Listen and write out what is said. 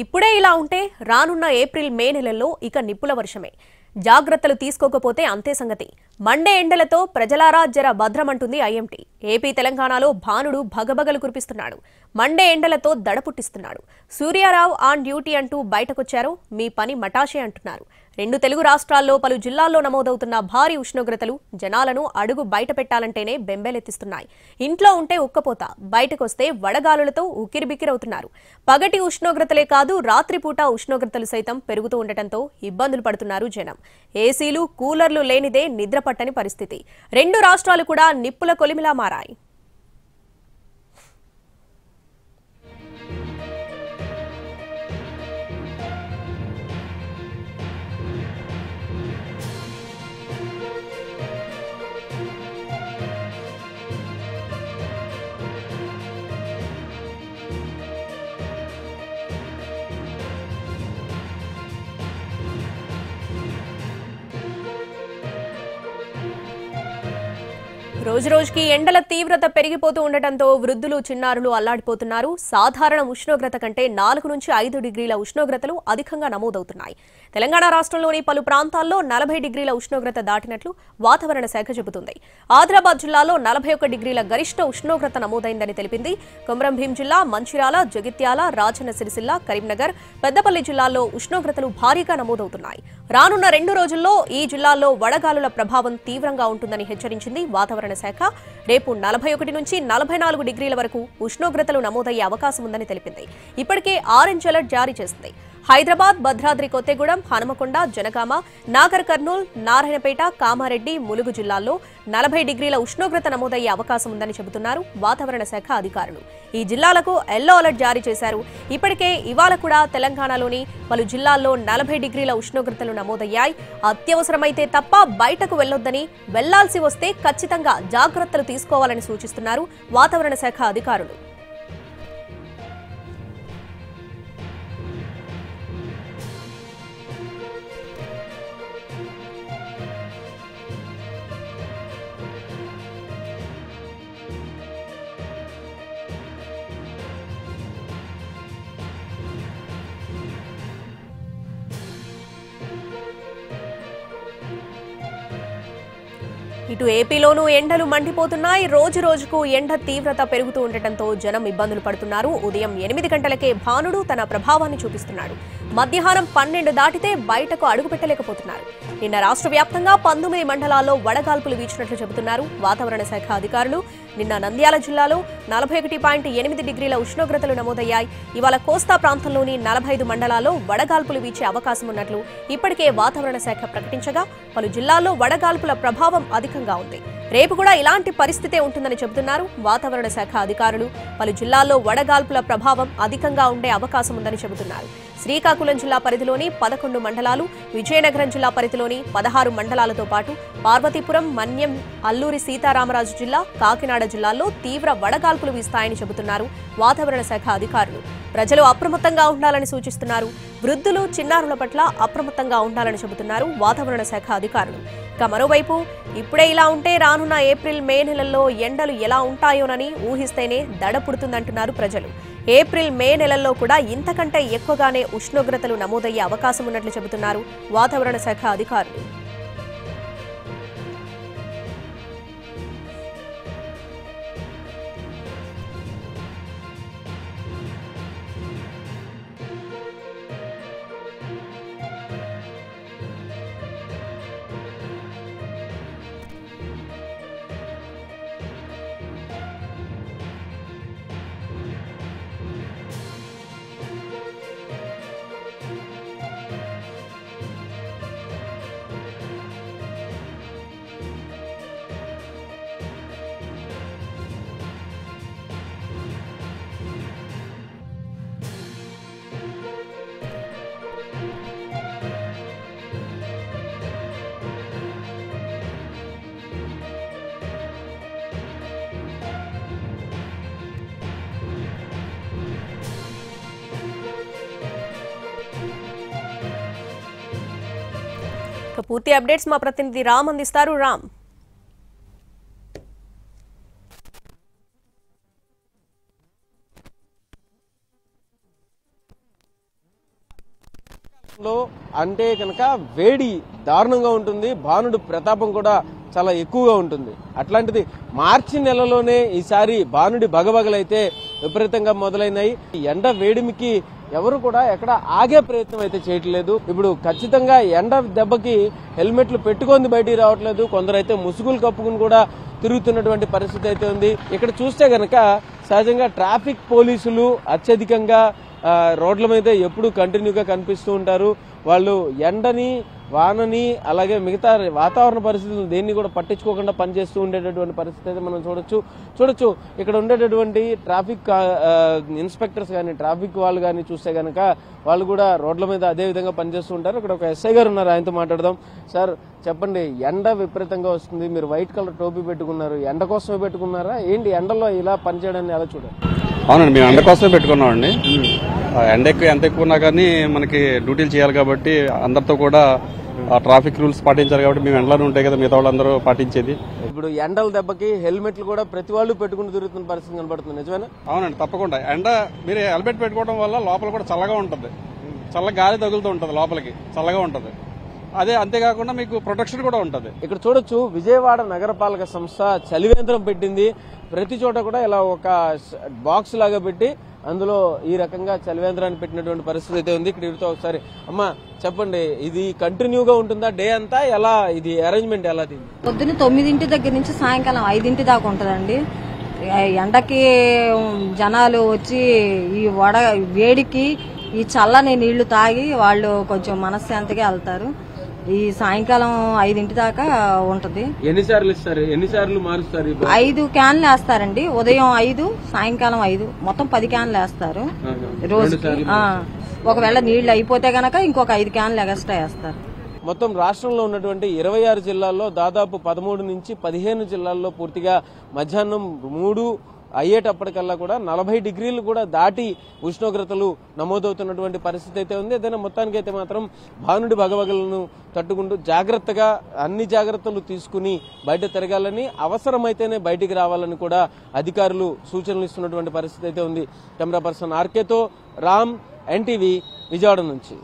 ఇప్పుడే ఇలా ఉంటే రానున్న ఏప్రిల్ మే నెలల్లో ఇక నిప్పుల వర్షమే. జాగ్రత్తలు తీసుకోకపోతే అంతే సంగతి. మండే ఎండలతో ప్రజలారా జర భద్రమంటుంది ఐఎంటీ. ఏపీ తెలంగాణలో భానుడు భగభగలు కురిపిస్తున్నాడు. మండే ఎండలతో దడ పుట్టిస్తున్నాడు. సూర్యారావు ఆన్ డ్యూటీ అంటూ బయటకొచ్చారు. మీ పని మటాషే అంటున్నారు. రెండు తెలుగు రాష్ట్రాల్లో పలు జిల్లాల్లో నమోదవుతున్న భారీ ఉష్ణోగ్రతలు జనాలను అడుగు బయట పెట్టాలంటేనే బెంబేలెత్తిస్తున్నాయి. ఇంట్లో ఉంటే ఉక్కపోత, బయటకొస్తే వడగాలులతో ఉక్కిరిబిక్కిరవుతున్నారు. పగటి ఉష్ణోగ్రతలే కాదు, రాత్రిపూట ఉష్ణోగ్రతలు సైతం పెరుగుతూ ఉండటంతో ఇబ్బందులు పడుతున్నారు జనం. ఏసీలు, కూలర్లు లేనిదే నిద్ర పట్టని పరిస్థితి. రెండు రాష్ట్రాలు కూడా నిప్పుల కొలిమిలా మారాయి. రోజురోజుకి ఎండల తీవ్రత పెరిగిపోతూ ఉండటంతో వృద్ధులు, చిన్నారులు అల్లాడిపోతున్నారు. సాధారణ ఉష్ణోగ్రత కంటే 4 నుంచి 5 డిగ్రీల ఉష్ణోగ్రతలు అధికంగా నమోదవుతున్నాయి. తెలంగాణ రాష్ట్రంలోని పలు ప్రాంతాల్లో 40 డిగ్రీల ఉష్ణోగ్రత దాటినట్లు వాతావరణ శాఖ చెబుతుంది. ఆదిలాబాద్ జిల్లాలో 41 డిగ్రీల గరిష్ట ఉష్ణోగ్రత నమోదైందని తెలిపింది. కొమరంభీం జిల్లా, మంచిర్యాల, జగిత్యాల, రాజన్న సిరిసిల్ల, కరీంనగర్, పెద్దపల్లి జిల్లాల్లో ఉష్ణోగ్రతలు భారీగా నమోదవుతున్నాయి. రానున్న 2 రోజుల్లో ఈ జిల్లాల్లో వడగాలుల ప్రభావం తీవ్రంగా ఉంటుందని హెచ్చరించింది వాతావరణ శాఖ. రేపు 41 నుంచి 44 డిగ్రీల వరకు ఉష్ణోగ్రతలు నమోదయ్యే అవకాశం ఉందని తెలిపింది. ఇప్పటికే ఆరెంజ్ అలర్ట్ జారీ చేసింది. హైదరాబాద్, భద్రాద్రి కొత్తగూడెం, హనుమకొండ, జనగామ, నాగర్ కర్నూల్, నారాయణపేట, కామారెడ్డి, ములుగు జిల్లాల్లో 40 డిగ్రీల ఉష్ణోగ్రత నమోదయ్యే అవకాశం ఉందని చెబుతున్నారు వాతావరణ శాఖ అధికారులు. ఈ జిల్లాలకు ఎల్లో అలర్ట్ జారీ చేశారు. ఇప్పటికే ఇవాళ కూడా తెలంగాణలోని పలు జిల్లాల్లో 40 డిగ్రీల ఉష్ణోగ్రతలు నమోదయ్యాయి. అత్యవసరమైతే తప్ప బయటకు వెళ్లొద్దని, వెళ్లాల్సి వస్తే ఖచ్చితంగా జాగ్రత్తలు తీసుకోవాలని సూచిస్తున్నారు వాతావరణ శాఖ అధికారులు. ఇటు ఏపీలోనూ ఎండలు మండిపోతున్నాయి. రోజు రోజుకు ఎండ తీవ్రత పెరుగుతూ ఉండటంతో జనం ఇబ్బందులు పడుతున్నారు. ఉదయం 8 గంటలకే భానుడు తన ప్రభావాన్ని చూపిస్తున్నాడు. మధ్యాహ్నం 12 దాటితే బయటకు అడుగు పెట్టలేకపోతున్నారు. నిన్న రాష్ట్ర వ్యాప్తంగా 19 మండలాల్లో వడగాల్పులు వీచినట్లు చెబుతున్నారు వాతావరణ శాఖ అధికారులు. నిన్న నంద్యాల జిల్లాలో 41.8 డిగ్రీల ఉష్ణోగ్రతలు నమోదయ్యాయి. ఇవాళ కోస్తా ప్రాంతంలోని 45 మండలాల్లో వడగాల్పులు వీచే అవకాశం ఉన్నట్లు ఇప్పటికే వాతావరణ శాఖ ప్రకటించగా, పలు జిల్లాల్లో వడగాల్పుల ప్రభావం అధికంగా ఉంది. రేపు కూడా ఇలాంటి పరిస్థితే ఉంటుందని చెబుతున్నారు వాతావరణ శాఖ అధికారులు. పలు జిల్లాల్లో వడగాల్పుల ప్రభావం అధికంగా ఉండే అవకాశం ఉందని చెబుతున్నారు. శ్రీకాకుళం జిల్లా పరిధిలోని 11 మండలాలు, విజయనగరం జిల్లా పరిధిలోని 16 మండలాలతో పాటు పార్వతీపురం, మన్యం, అల్లూరి సీతారామరాజు జిల్లా, కాకినాడ జిల్లాల్లో తీవ్ర వడగాల్పులు వీస్తాయని చెబుతున్నారు వాతావరణ శాఖ అధికారులు. ప్రజలు అప్రమత్తంగా ఉండాలని సూచిస్తున్నారు. వృద్ధులు, చిన్నారుల పట్ల అప్రమత్తంగా ఉండాలని చెబుతున్నారు వాతావరణ శాఖ అధికారులు. ఇక మరోవైపు ఇప్పుడే ఇలా ఉంటే రానున్న ఏప్రిల్, మే నెలల్లో ఎండలు ఎలా ఉంటాయోనని ఊహిస్తేనే దడ పుడుతుందంటున్నారు ప్రజలు. ఏప్రిల్, మే నెలల్లో కూడా ఇంతకంటే ఎక్కువగానే ఉష్ణోగ్రతలు నమోదయ్యే అవకాశం ఉన్నట్లు చెబుతున్నారు వాతావరణ శాఖ అధికారులు. పూర్తి అప్డేట్స్ మా ప్రతినిధి రామ్ అందిస్తారు. రామ్, అంటే కనుక వేడి దారుణంగా ఉంటుంది, భానుడి ప్రతాపం కూడా చాలా ఎక్కువగా ఉంటుంది. అట్లాంటిది మార్చి నెలలోనే ఈసారి భానుడి భగభగలైతే విపరీతంగా మొదలైనాయి. ఎండ వేడిమికి ఎవరు కూడా ఎక్కడ ఆగే ప్రయత్నం అయితే చేయట్లేదు. ఇప్పుడు ఖచ్చితంగా ఎండ దెబ్బకి హెల్మెట్లు పెట్టుకొని బయటికి రావట్లేదు, కొందరైతే ముసుగులు కప్పుకుని కూడా తిరుగుతున్నటువంటి పరిస్థితి అయితే ఉంది. ఇక్కడ చూస్తే గనక సహజంగా ట్రాఫిక్ పోలీసులు అత్యధికంగా రోడ్ల మీద ఎప్పుడు కంటిన్యూగా కనిపిస్తూ ఉంటారు. వాళ్ళు ఎండని, వానని, అలాగే మిగతా వాతావరణ పరిస్థితులు దేన్ని కూడా పట్టించుకోకుండా పనిచేస్తూ ఉండేటటువంటి పరిస్థితి అయితే మనం చూడొచ్చు. ఇక్కడ ఉండేటటువంటి ట్రాఫిక్ ఇన్స్పెక్టర్స్ కానీ, ట్రాఫిక్ వాళ్ళు కానీ చూస్తే గనక వాళ్ళు కూడా రోడ్ల మీద అదే విధంగా పనిచేస్తూ ఉంటారు. ఇక్కడ ఒక ఎస్ఐ గారు ఉన్నారు, ఆయనతో మాట్లాడదాం. సార్ చెప్పండి, ఎండ విపరీతంగా వస్తుంది, మీరు వైట్ కలర్ టోపీ పెట్టుకున్నారు, ఎండ కోసమే పెట్టుకున్నారా ఏంటి? ఎండలో ఇలా పనిచేయడాన్ని ఎలా చూడాలి? అవునండి, మేము ఎండ కోసమే పెట్టుకున్నామండి. ఎండ ఎంత ఎక్కువ ఉన్నా కానీ మనకి డ్యూటీలు చేయాలి కాబట్టి అందరితో కూడా ట్రాఫిక్ రూల్స్ పాటించాలి కాబట్టి మేము ఎండలోనే ఉంటాయి కదా మిగతా వాళ్ళందరూ పాటించేది. ఇప్పుడు ఎండల దెబ్బకి హెల్మెట్లు కూడా ప్రతి వాళ్ళు పెట్టుకుని తిరుగుతున్న పరిస్థితి కనబడుతుంది, నిజమేనా? అవునండి, తప్పకుండా. ఎండ మీరు హెల్మెట్ పెట్టుకోవడం వల్ల లోపల కూడా చల్లగా ఉంటుంది, చల్లగా గాలి తగులుతూ ఉంటుంది, లోపలికి చల్లగా ఉంటుంది. అదే అంతేకాకుండా మీకు ప్రొటెక్షన్ కూడా ఉంటుంది. ఇక్కడ చూడొచ్చు, విజయవాడ నగరపాలక సంస్థ చలివేంద్రం పెట్టింది. ప్రతి చోట కూడా ఇలా ఒక బాక్స్ లాగా పెట్టి అందులో ఈ రకంగా చలివేంద్రాన్ని పెట్టినటువంటి పరిస్థితి అయితే ఉంది. ఇక్కడ వీరితో ఒకసారి అమ్మా చెప్పండి, ఇది కంటిన్యూగా ఉంటుందా డే అంతా? ఎలా ఇది అరేంజ్మెంట్ ఎలా? పొద్దున్న 9 దగ్గర నుంచి సాయంకాలం 5 దాకా ఉంటదండి. ఎండకి జనాలు వచ్చి ఈ వేడికి ఈ చల్లని నీళ్లు తాగి వాళ్ళు కొంచెం మనశ్శాంతిగా వెళ్తారు. ఈ సాయంకాలం 5 దాకా ఉంటది. ఎన్నిసార్లు ఇస్తారు, ఎన్నిసార్లు మారుస్తారు? 5 క్యాన్లు వేస్తారండి. ఉదయం 5, సాయంకాలం 5, మొత్తం 10 క్యాన్లు వేస్తారు రోజుకి. ఒకవేళ నీళ్లు అయిపోతే గనక ఇంకొక 5 క్యాన్లు ఎక్స్ట్రా వేస్తారు. మొత్తం రాష్ట్రంలో ఉన్నటువంటి 26 జిల్లాల్లో దాదాపు 13 నుంచి 15 జిల్లాల్లో పూర్తిగా మధ్యాహ్నం 3 అయ్యేటప్పటికల్లా కూడా 40 డిగ్రీలు కూడా దాటి ఉష్ణోగ్రతలు నమోదవుతున్నటువంటి పరిస్థితి అయితే ఉంది. ఏదైనా మొత్తానికి అయితే మాత్రం భానుడి భగభగలను తట్టుకుంటూ జాగ్రత్తగా అన్ని జాగ్రత్తలు తీసుకుని బయట తిరగాలని, అవసరమైతేనే బయటికి రావాలని కూడా అధికారులు సూచనలు ఇస్తున్నటువంటి పరిస్థితి అయితే ఉంది. కెమెరా పర్సన్ ఆర్కేతో రామ్, ఎన్టీవీ, విజయవాడ నుంచి.